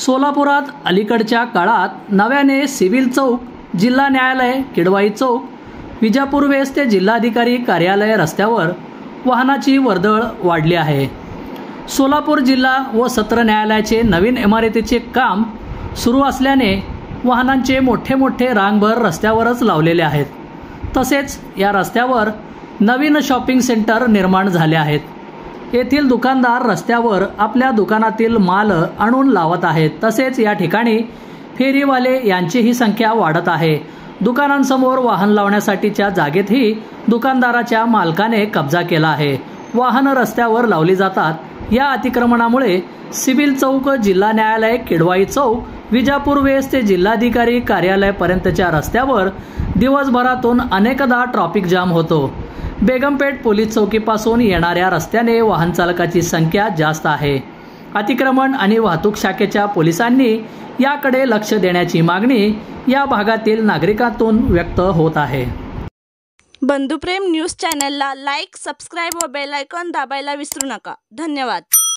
सोलापुरात अलीकडच्या काळात नव्याने सिव्हिल चौक, जिल्हा न्यायालय, किडवाई चौक, विजापूर वेस्ट ते जिल्हाधिकारी कार्यालय रस्त्यावर वाहनाची वर्दळ वाढली आहे। सोलापूर जिल्हा व सत्र न्यायालयाचे नवीन इमारतीचे काम सुरू असल्याने वाहनांचे मोठे रांगभर रस्त्यावरच लावलेले आहेत। तसेच या रस्त्यावर नवीन शॉपिंग सेंटर निर्माण झाले आहेत। येथील दुकानदार रस्त्यावर आपल्या दुकानातील माल आणून लावत आहेत। तसेच या ठिकाणी फेरीवाले यांचीही संख्या वाढत आहे। दुकानांसमोर वाहन लावण्यासाठीच्या जागेतही दुकानदाराच्या मालकाने कब्जा केला आहे। वाहन रस्त्यावर लावली जातात। या अतिक्रमणामुळे सिव्हिल चौक, जिल्हा न्यायालय, किडवाई चौक, विजापूर वेस्ट ते जिल्हाधिकारी कार्यालय पर्यंतच्या रस्त्यावर दिवसभरातून अनेकदा ट्रॅफिक जाम होतो। बेगमपेठ पोलीस चौकीपासून येणाऱ्या रस्त्याने वाहन चालकाची संख्या जास्त आहे। अतिक्रमण आणि वाहतूक शाखेच्या पोलिसांनी याकडे लक्ष देण्याची मागणी या भागातील नागरिकांतून व्यक्त होत आहे। बंधुप्रेम न्यूज चॅनलला लाईक, सबस्क्राइब व बेल आयकॉन दाबायला विसरू नका। धन्यवाद।